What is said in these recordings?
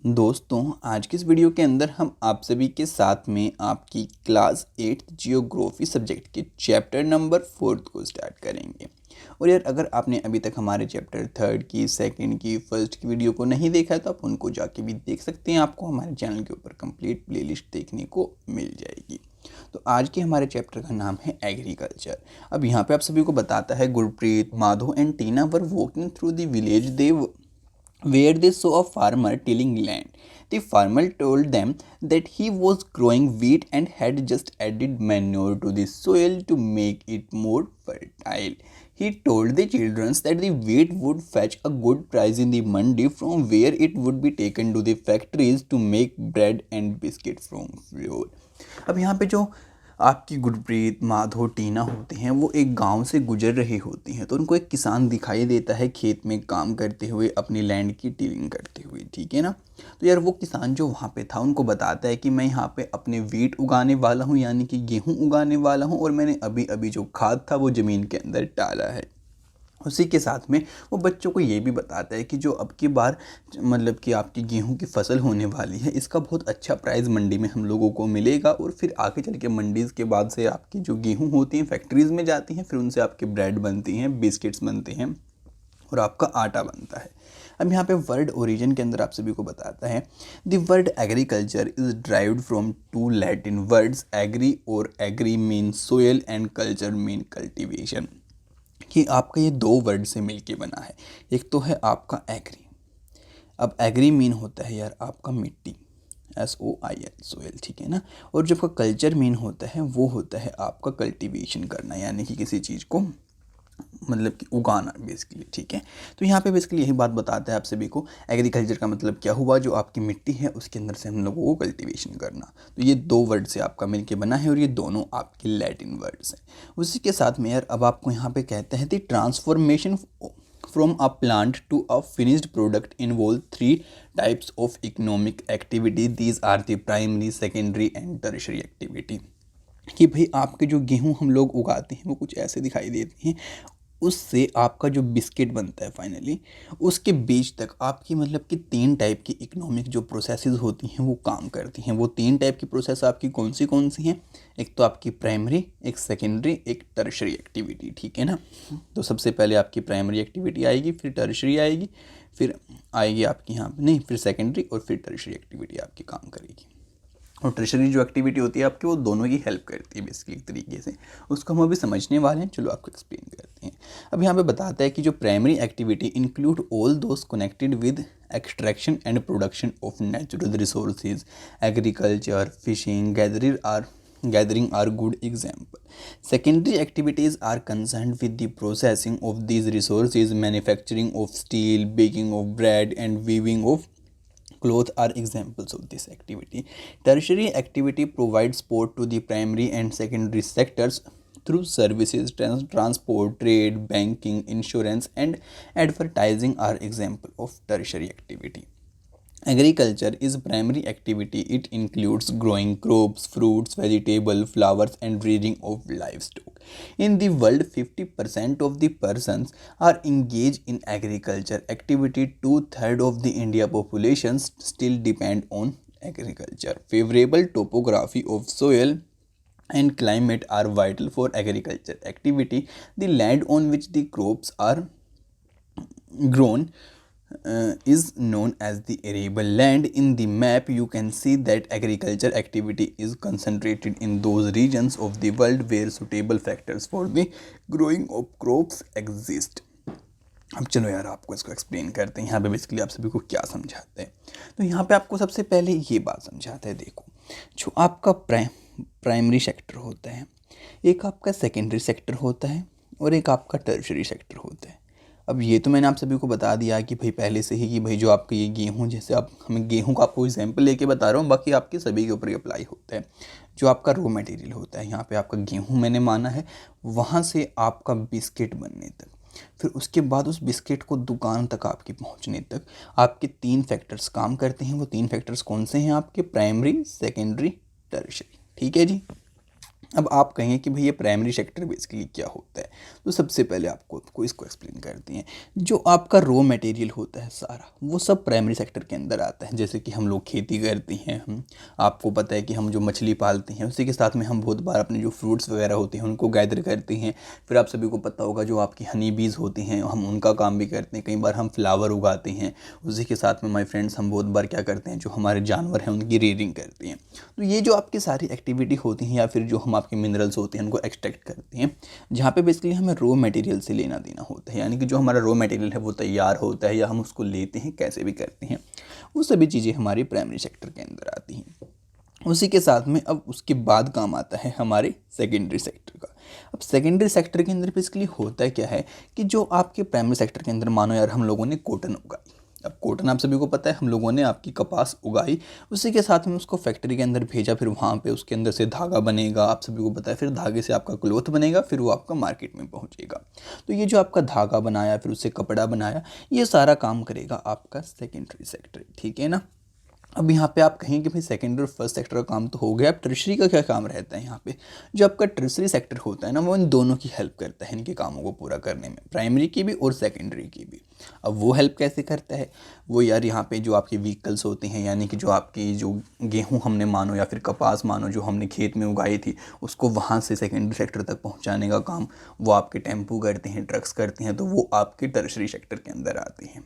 दोस्तों, आज की इस वीडियो के अंदर हम आप सभी के साथ में आपकी क्लास 8th जियोग्राफी सब्जेक्ट के चैप्टर नंबर 4 को स्टार्ट करेंगे। और यार, अगर आपने अभी तक हमारे चैप्टर 3 की, 2nd की, 1st की वीडियो को नहीं देखा है तो आप उनको जाके भी देख सकते हैं। आपको हमारे चैनल के ऊपर कंप्लीट प्लेलिस्ट देखने को मिल जाएगी। तो आज के हमारे चैप्टर का नाम है एग्रीकल्चर। अब यहाँ पे आप सभी को बताता है, Gurpreet, Madhav and Tina were walking through the village where they saw a farmer tilling land. The farmer told them that he was growing wheat and had just added manure to the soil to make it more fertile. He told the children that the wheat would fetch a good price in the mandi, from where it would be taken to the factories to make bread and biscuit from flour. अब यहाँ पे जो आपकी गुरप्रीत, माधव, टीना होते हैं वो एक गांव से गुजर रही होती हैं। तो उनको एक किसान दिखाई देता है खेत में काम करते हुए, अपनी लैंड की टिलिंग करते हुए, ठीक है ना। तो यार, वो किसान जो वहाँ पे था उनको बताता है कि मैं यहाँ पे अपने वीट उगाने वाला हूँ, यानी कि गेहूँ उगाने वाला हूँ, और मैंने अभी अभी जो खाद था वो ज़मीन के अंदर डाला है। उसी के साथ में वो बच्चों को ये भी बताता है कि जो अब की बार मतलब कि आपकी गेहूं की फसल होने वाली है, इसका बहुत अच्छा प्राइस मंडी में हम लोगों को मिलेगा। और फिर आगे चल के मंडीज़ के बाद से आपकी जो गेहूं होती हैं फैक्ट्रीज़ में जाती हैं, फिर उनसे आपके ब्रेड बनती हैं, बिस्किट्स बनते हैं और आपका आटा बनता है। अब यहाँ पे वर्ड ओरिजिन के अंदर आप सभी को बताता है, the word agriculture is derived from 2 Latin words, agri और agri mean soil and culture mean cultivation. कि आपका ये 2 वर्ड से मिलके बना है। एक तो है आपका एग्री। अब एग्री मीन होता है यार आपका मिट्टी, SOIL, सोयल, ठीक है ना। और जो आपका कल्चर मीन होता है वो होता है आपका कल्टीवेशन करना, यानी कि किसी चीज़ को मतलब कि उगाना बेसिकली, ठीक है। तो यहाँ पे बेसिकली यही बात बताता है आप सभी को, एग्रीकल्चर का मतलब क्या हुआ, जो आपकी मिट्टी है उसके अंदर से हम लोगों को कल्टीवेशन करना। तो ये 2 वर्ड से आपका मिलके बना है और ये दोनों आपके लैटिन वर्ड्स हैं। उसी के साथ में यार, अब आपको यहाँ पे कहते हैं the transformation from a plant to a finished product involve 3 types of economic activity. These are the primary, secondary and tertiary activity. कि भाई आपके जो गेहूं हम लोग उगाते हैं वो कुछ ऐसे दिखाई देते हैं, उससे आपका जो बिस्किट बनता है फाइनली, उसके बीच तक आपकी मतलब कि 3 टाइप की इकोनॉमिक जो प्रोसेसेस होती हैं वो काम करती हैं। वो 3 टाइप की प्रोसेस आपकी कौन सी हैं? एक तो आपकी प्राइमरी, एक सेकेंडरी, एक टर्शरी एक्टिविटी, ठीक है ना। तो सबसे पहले आपकी प्राइमरी एक्टिविटी आएगी, फिर टर्शरी आएगी, फिर आएगी आपकी यहाँ पे नहीं, फिर सेकेंडरी, और फिर टर्शरी एक्टिविटी आपकी काम करेगी। और टर्शरी जो एक्टिविटी होती है आपकी, वो दोनों की हेल्प करती है बेसिकली एक तरीके से। उसको हम अभी समझने वाले हैं, चलो आपको एक्सप्लेन करते हैं। अब यहाँ पे बताता है कि जो primary activity include all those connected with extraction and production of natural resources, agriculture, fishing, gathering are good example. Secondary activities are concerned with the processing of these resources, manufacturing of steel, baking of bread, and weaving of cloth are examples of this activity. Tertiary activity provides support to the primary and secondary sectors through services, transport, trade, banking, insurance, and advertising are example of tertiary activity. Agriculture is primary activity. It includes growing crops, fruits, vegetables, flowers, and rearing of livestock. In the world, 50% of the persons are engaged in agriculture activity. 2/3 of the India population still depend on agriculture. Favorable topography of soil and climate are vital for agriculture activity. The land on which the crops are grown is known as the arable land. In the map you can see that agriculture activity is concentrated in those regions of the world where suitable factors for the growing of crops exist. अब चलो यार, आपको इसको explain करते हैं। यहाँ पे basically आप सभी को क्या समझाते हैं। तो यहाँ पे आपको सबसे पहले ये बात समझाते हैं, देखो जो आपका प्राइमरी सेक्टर होता है, एक आपका सेकेंडरी सेक्टर होता है, और एक आपका टर्शरी सेक्टर होता है। अब ये तो मैंने आप सभी को बता दिया कि भाई पहले से ही कि भाई जो आपका ये गेहूँ, जैसे आप हमें गेहूँ का आपको एग्जांपल लेके बता रहा हूँ, बाकी आपके सभी के ऊपर अप्लाई होता है। जो आपका रॉ मटेरियल होता है, यहाँ पे आपका गेहूँ मैंने माना है, वहाँ से आपका बिस्किट बनने तक, फिर उसके बाद उस बिस्किट को दुकान तक आपकी पहुँचने तक आपके 3 फैक्टर्स काम करते हैं। वो 3 फैक्टर्स कौन से हैं आपके? प्राइमरी, सेकेंडरी, टर्शरी, ठीक है जी। अब आप कहेंगे कि भाई ये प्राइमरी सेक्टर बेसिकली क्या होता है, तो सबसे पहले आपको इसको एक्सप्लेन करते हैं। जो आपका रॉ मटेरियल होता है सारा, वो सब प्राइमरी सेक्टर के अंदर आता है। जैसे कि हम लोग खेती करते हैं, हम आपको पता है कि हम जो मछली पालते हैं, उसी के साथ में हम बहुत बार अपने जो फ्रूट्स वगैरह होते हैं उनको गैदर करते हैं। फिर आप सभी को पता होगा जो आपकी हनी बीज होती हैं, हम उनका काम भी करते हैं। कई बार हम फ्लावर उगाते हैं। उसी के साथ में माय फ्रेंड्स हम बहुत बार क्या करते हैं, जो हमारे जानवर हैं उनकी रीडिंग करते हैं। तो ये जो आपकी सारी एक्टिविटी होती हैं या फिर जो हम आपके मिनरल्स होते हैं उनको एक्सट्रैक्ट करते हैं, जहाँ पे बेसिकली हमें रॉ मटेरियल से लेना देना होता है। यानी कि जो हमारा रॉ मटेरियल है वो तैयार होता है या हम उसको लेते हैं, कैसे भी करते हैं, वो सभी चीज़ें हमारी प्राइमरी सेक्टर के अंदर आती हैं। उसी के साथ में अब उसके बाद काम आता है हमारे सेकेंडरी सेक्टर का। अब सेकेंडरी सेक्टर के अंदर बेसिकली होता क्या है कि जो आपके प्राइमरी सेक्टर के अंदर, मानो यार हम लोगों ने कॉटन उगाई। अब कॉटन आप सभी को पता है, हम लोगों ने आपकी कपास उगाई, उसी के साथ में उसको फैक्ट्री के अंदर भेजा, फिर वहाँ पे उसके अंदर से धागा बनेगा, आप सभी को पता है, फिर धागे से आपका क्लॉथ बनेगा, फिर वो आपका मार्केट में पहुँचेगा। तो ये जो आपका धागा बनाया, फिर उससे कपड़ा बनाया, ये सारा काम करेगा आपका सेकेंडरी सेक्टर, ठीक है ना। अब यहाँ पे आप कहेंगे कि भाई सेकेंडरी और फर्स्ट सेक्टर का काम तो हो गया, अब टर्शरी का क्या काम रहता है। यहाँ पे जो आपका टर्शरी सेक्टर होता है ना, वो इन दोनों की हेल्प करता है इनके कामों को पूरा करने में, प्राइमरी की भी और सेकेंडरी की भी। अब वो हेल्प कैसे करता है, वो यार यहाँ पे जो आपके व्हीकल्स होते हैं, यानी कि जो आपकी जो गेहूँ हमने मानो या फिर कपास मानो जो हमने खेत में उगाई थी, उसको वहाँ से सेकेंडरी सेक्टर तक पहुँचाने का काम वो आपके टेम्पू करते हैं, ट्रक्स करते हैं, तो वो आपके टर्शरी सेक्टर के अंदर आते हैं।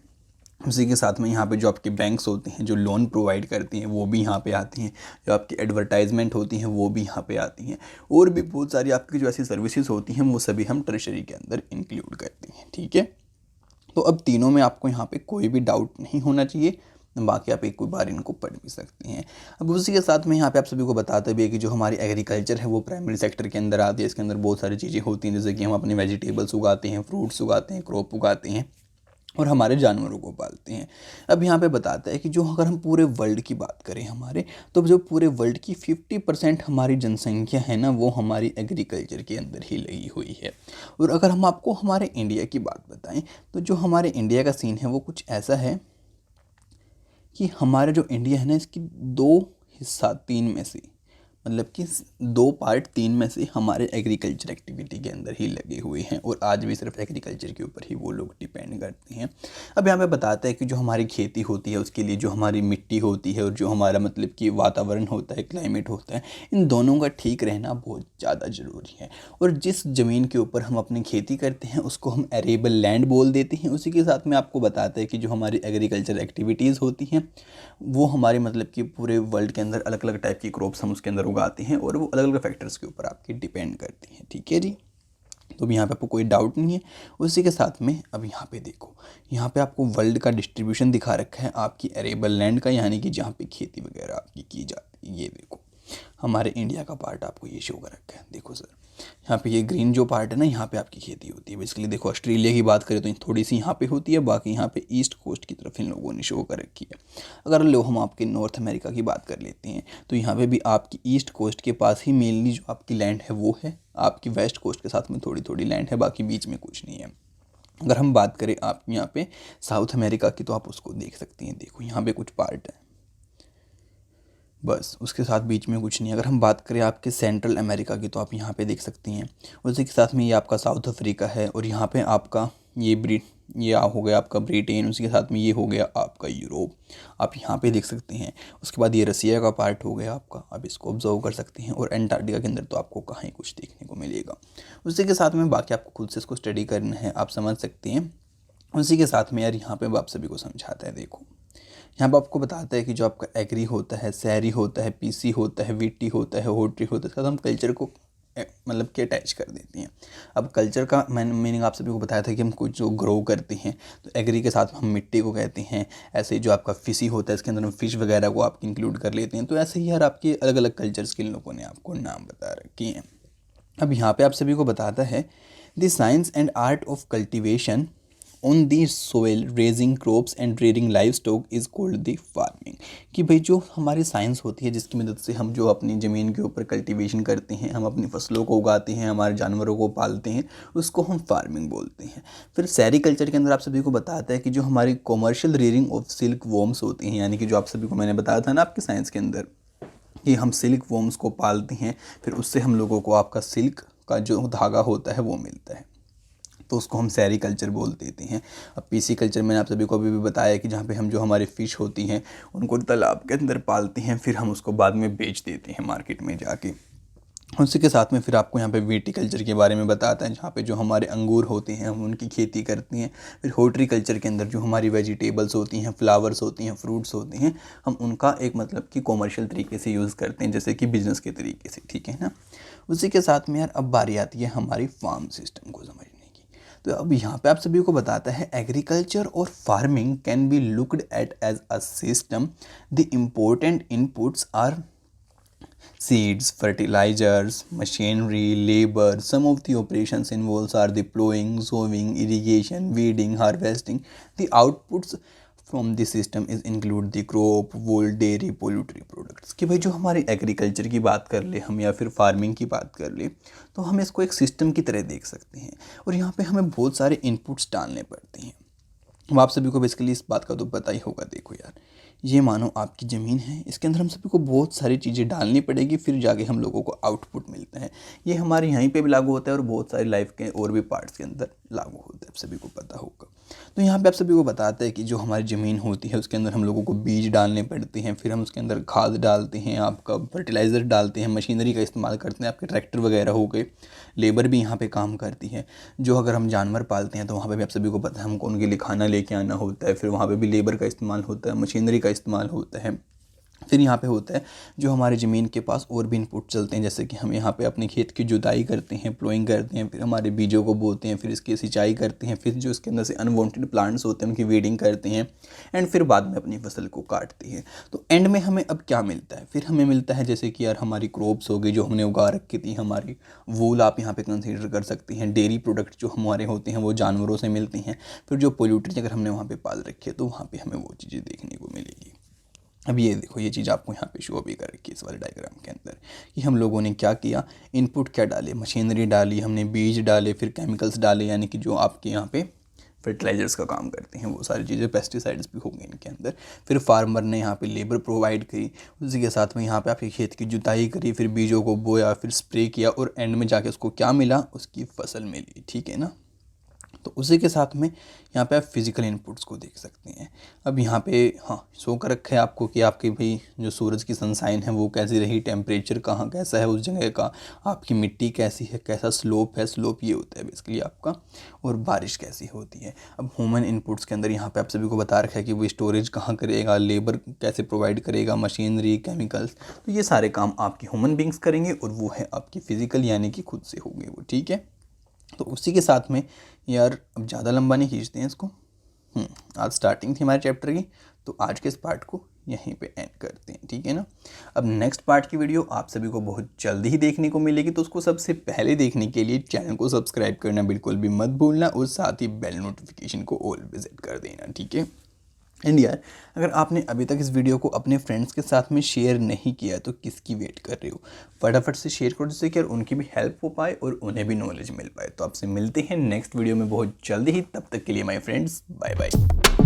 उसी के साथ में यहाँ पे जो आपके बैंक्स होते हैं जो लोन प्रोवाइड करती हैं, वो भी यहाँ पे आती हैं। जो आपकी एडवर्टाइजमेंट होती हैं वो भी यहाँ पे आती हैं, और भी बहुत सारी आपकी जो ऐसी सर्विसेज होती हैं वो सभी हम टर्शरी के अंदर इंक्लूड करते हैं, ठीक है। तो अब तीनों में आपको यहाँ पे कोई भी डाउट नहीं होना चाहिए, बाकी आप एक कोई बार इनको पढ़ भी सकते हैं। अब उसी के साथ में यहाँ पे आप सभी को बताते भी है कि जो हमारी एग्रीकल्चर है वो प्राइमरी सेक्टर के अंदर आती है। इसके अंदर बहुत सारी चीज़ें होती हैं, जैसे कि हम अपने वेजिटेबल्स उगाते हैं, फ्रूट्स उगाते हैं, क्रॉप उगाते हैं और हमारे जानवरों को पालते हैं। अब यहाँ पे बताता है कि जो अगर हम पूरे वर्ल्ड की बात करें हमारे, तो जो पूरे वर्ल्ड की 50% हमारी जनसंख्या है ना, वो हमारी एग्रीकल्चर के अंदर ही लगी हुई है। और अगर हम आपको हमारे इंडिया की बात बताएं, तो जो हमारे इंडिया का सीन है वो कुछ ऐसा है कि हमारा जो इंडिया है ना, इसकी दो हिस्सा तीन में से, मतलब कि दो पार्ट तीन में से हमारे एग्रीकल्चर एक्टिविटी के अंदर ही लगे हुए हैं, और आज भी सिर्फ एग्रीकल्चर के ऊपर ही वो लोग डिपेंड करते हैं। अब यहाँ पे बताता है कि जो हमारी खेती होती है उसके लिए जो हमारी मिट्टी होती है और जो हमारा मतलब कि वातावरण होता है, क्लाइमेट होता है, इन दोनों का ठीक रहना बहुत ज़्यादा ज़रूरी है। और जिस ज़मीन के ऊपर हम अपनी खेती करते हैं उसको हम एरेबल लैंड बोल देते हैं। उसी के साथ में आपको बताता है कि जो हमारी एग्रीकल्चर एक्टिविटीज़ होती हैं वो हमारे मतलब कि पूरे वर्ल्ड के अंदर अलग अलग टाइप की क्रॉप्स हम उसके अंदर उगाते हैं, और वो अलग अलग फैक्टर्स के ऊपर आपके डिपेंड करती हैं, ठीक है जी। तो अभी यहाँ पे आपको कोई डाउट नहीं है। उसी के साथ में अब यहाँ पे देखो, यहाँ पे आपको वर्ल्ड का डिस्ट्रीब्यूशन दिखा रखा है आपकी एरेबल लैंड का, यानी कि जहाँ पे खेती वगैरह आपकी की जाती है। ये देखो हमारे इंडिया का पार्ट आपको ये शो कर रखा है, देखो सर, यहाँ पे ये ग्रीन जो पार्ट है ना, यहाँ पे आपकी खेती होती है। बेसिकली देखो ऑस्ट्रेलिया की बात करें तो थोड़ी सी यहाँ पे होती है, बाकी यहाँ पे ईस्ट कोस्ट की तरफ इन लोगों ने शो कर रखी है। अगर लो हम आपके नॉर्थ अमेरिका की बात कर लेते हैं, तो यहाँ पे भी आपकी ईस्ट कोस्ट के पास ही मेनली जो आपकी लैंड है वो है, आपकी वेस्ट कोस्ट के साथ में थोड़ी थोड़ी लैंड है, बाकी बीच में कुछ नहीं है। अगर हम बात करें आप यहाँ पे साउथ अमेरिका की, तो आप उसको देख सकते हैं, देखो यहाँ पे कुछ पार्ट है बस, उसके साथ बीच में कुछ नहीं। अगर हम बात करें आपके सेंट्रल अमेरिका की, तो आप यहाँ पे देख सकती हैं। उसी के साथ में ये आपका साउथ अफ्रीका है, और यहाँ पे आपका ये हो गया आपका ब्रिटेन, उसके साथ में ये हो गया आपका यूरोप, आप यहाँ पे देख सकते हैं। उसके बाद ये रसिया का पार्ट हो गया आपका, आप इसको ऑब्जर्व कर सकते हैं। और एंटार्क्टिका के अंदर तो आपको कहीं कुछ देखने को मिलेगा। उसी के साथ में बाकी आपको खुद से इसको स्टडी करना है, आप समझ सकते हैं। उसी के साथ में यार यहाँ पे आप सभी को समझाता है, देखो यहाँ पर आपको बताता है कि जो आपका एग्री होता है, सैरी होता है, पीसी होता है, वीटी होता है, होट्री होता है, इसके साथ हम कल्चर को मतलब कि अटैच कर देते हैं। अब कल्चर का मीनिंग आप सभी को बताया था कि हम कुछ जो ग्रो करते हैं, तो एग्री के साथ हम मिट्टी को कहते हैं। ऐसे जो आपका फिशी होता है इसके अंदर हम फिश वगैरह को आप इंक्लूड कर लेते हैं। तो ऐसे ही यार आपके अलग अलग कल्चर्स के लोगों ने आपको नाम बता रखे हैं। अब यहाँ पे आप सभी को बताता है the science and art of cultivation on the soil raising crops and rearing live stock is called the farming. कि भाई जो हमारी साइंस होती है जिसकी मदद से हम जो अपनी ज़मीन के ऊपर कल्टीवेशन करते हैं, हम अपनी फसलों को उगाते हैं, हमारे जानवरों को पालते हैं, उसको हम फार्मिंग बोलते हैं। फिर सेरीकल्चर के अंदर आप सभी को बताता है कि जो हमारी commercial rearing of silk worms होती हैं, यानी कि जो आप सभी को मैंने बताया था ना आपके साइंस के अंदर कि हम सिल्क वॉर्म्स को पालते हैं, फिर उससे हम लोगों को आपका सिल्क का जो धागा होता है वो मिलता है, तो उसको हम सेरीकल्चर बोल देते हैं। अब पीसी कल्चर मैंने आप सभी को अभी भी बताया कि जहाँ पे हम जो हमारे फ़िश होती हैं उनको तालाब के अंदर पालते हैं, फिर हम उसको बाद में बेच देते हैं मार्केट में जाके। उसी के साथ में फिर आपको यहाँ पे विटीकल्चर के बारे में बताता है, जहाँ पे जो हमारे अंगूर होते हैं हम उनकी खेती करते हैं। फिर हॉर्टिकल्चर के अंदर जो हमारी वेजिटेबल्स होती हैं, फ्लावर्स होती हैं, फ्रूट्स होते हैं, हम उनका एक मतलब कि कॉमर्शियल तरीके से यूज़ करते हैं, जैसे कि बिज़नेस के तरीके से, ठीक है ना। उसी के साथ में यार अब बारी आती है हमारी फार्म सिस्टम को समझने की। तो अब यहाँ पे आप सभी को बताता है एग्रीकल्चर और farming can be looked at as a system. The important inputs are seeds, fertilizers, machinery, labor. Some of the operations involves are the plowing, sowing, irrigation, weeding, harvesting. The outputs from the system is include the crop, wool, dairy, poultry products. कि भाई जो हमारे agriculture की बात कर ले हम या फिर फार्मिंग की बात कर ले, तो हम इसको एक सिस्टम की तरह देख सकते हैं और यहाँ पे हमें बहुत सारे इनपुट्स डालने पड़ते हैं। अब आप सभी को बेसिकली इस बात का तो पता ही होगा। देखो यार, ये मानो आपकी ज़मीन है, इसके अंदर हम सभी को बहुत सारी चीज़ें डालनी पड़ेगी, फिर जाके हम लोगों को आउटपुट मिलता है। ये हमारे यहीं पे भी लागू होता है और बहुत सारी लाइफ के और भी पार्ट्स के अंदर लागू होता है, आप सभी को पता होगा। तो यहाँ पे आप सभी को बताते हैं कि जो हमारी ज़मीन होती है उसके अंदर हम लोगों को बीज डालने पड़ते हैं, फिर हम उसके अंदर खाद डालते हैं, आपका फर्टिलाइज़र डालते हैं, मशीनरी का इस्तेमाल करते हैं, आपके ट्रैक्टर वगैरह हो गए, लेबर भी यहाँ पे काम करती है। जो अगर हम जानवर पालते हैं तो वहाँ पे भी आप सभी को पता है हमको उनके लिए खाना लेके आना होता है, फिर वहाँ पे भी लेबर का इस्तेमाल होता है, मशीनरी का इस्तेमाल होता है। फिर यहाँ पे होता है जो हमारे ज़मीन के पास और भी इनपुट चलते हैं, जैसे कि हम यहाँ पे अपने खेत की जुताई करते हैं, प्लोइंग करते हैं, फिर हमारे बीजों को बोते हैं, फिर इसकी सिंचाई करते हैं, फिर जो इसके अंदर से अनवांटेड प्लांट्स होते हैं उनकी वीडिंग करते हैं, एंड फिर बाद में अपनी फसल को काटते हैं। तो एंड में हमें अब क्या मिलता है, फिर हमें मिलता है जैसे कि यार हमारी क्रॉप्स हो गई जो हमने उगा रखी थी, हमारी वूल आप यहाँ पे कंसीडर कर सकते हैं, डेयरी प्रोडक्ट जो हमारे होते हैं वो जानवरों से मिलते हैं, फिर जो पोल्यूट्री अगर हमने वहाँ पर पाल रखी है तो वहाँ पर हमें वो चीज़ें देखने को मिलेगी। अब ये देखो, ये चीज़ आपको यहाँ पे शो भी कर रखी है इस वाले डायग्राम के अंदर कि हम लोगों ने क्या किया, इनपुट क्या डाले, मशीनरी डाली, हमने बीज डाले, फिर केमिकल्स डाले, यानी कि जो आपके यहाँ पे फर्टिलाइजर्स का काम करते हैं वो सारी चीज़ें, पेस्टिसाइड्स भी हो गए इनके अंदर। फिर फार्मर ने यहाँ पे लेबर प्रोवाइड करी, उसी के साथ में यहाँ पे आपके खेत की जुताई करी, फिर बीजों को बोया, फिर स्प्रे किया और एंड में जाके उसको क्या मिला, उसकी फसल मिली, ठीक है ना। तो उसी के साथ में यहाँ पे आप फिज़िकल इनपुट्स को देख सकते हैं। अब यहाँ पे हाँ शो कर रखा है आपको कि आपकी भाई जो सूरज की सनसाइन है वो कैसी रही, टेम्परेचर कहाँ कैसा है उस जगह का, आपकी मिट्टी कैसी है, कैसा स्लोप है, स्लोप ये होता है बेसिकली आपका, और बारिश कैसी होती है। अब ह्यूमन इनपुट्स के अंदर यहाँ पे आप सभी को बता रखा है कि वो स्टोरेज कहाँ करेगा, लेबर कैसे प्रोवाइड करेगा, मशीनरी, केमिकल्स, तो ये सारे काम आपके ह्यूमन बींग्स करेंगे और वो है आपकी फ़िज़िकल यानी कि खुद से होंगे वो, ठीक है। तो उसी के साथ में यार अब ज़्यादा लंबा नहीं खींचते हैं इसको। आज स्टार्टिंग थी हमारे चैप्टर की, तो आज के इस पार्ट को यहीं पे एंड करते हैं, ठीक है ना। अब नेक्स्ट पार्ट की वीडियो आप सभी को बहुत जल्दी ही देखने को मिलेगी, तो उसको सबसे पहले देखने के लिए चैनल को सब्सक्राइब करना बिल्कुल भी मत भूलना और साथ ही बेल नोटिफिकेशन को ऑल विजिट कर देना, ठीक है। एंड यार अगर आपने अभी तक इस वीडियो को अपने फ्रेंड्स के साथ में शेयर नहीं किया तो किसकी वेट कर रहे हो, फटाफट से शेयर करो जिससे कि यार उनकी भी हेल्प हो पाए और उन्हें भी नॉलेज मिल पाए। तो आपसे मिलते हैं नेक्स्ट वीडियो में बहुत जल्दी ही, तब तक के लिए माय फ्रेंड्स बाय बाय।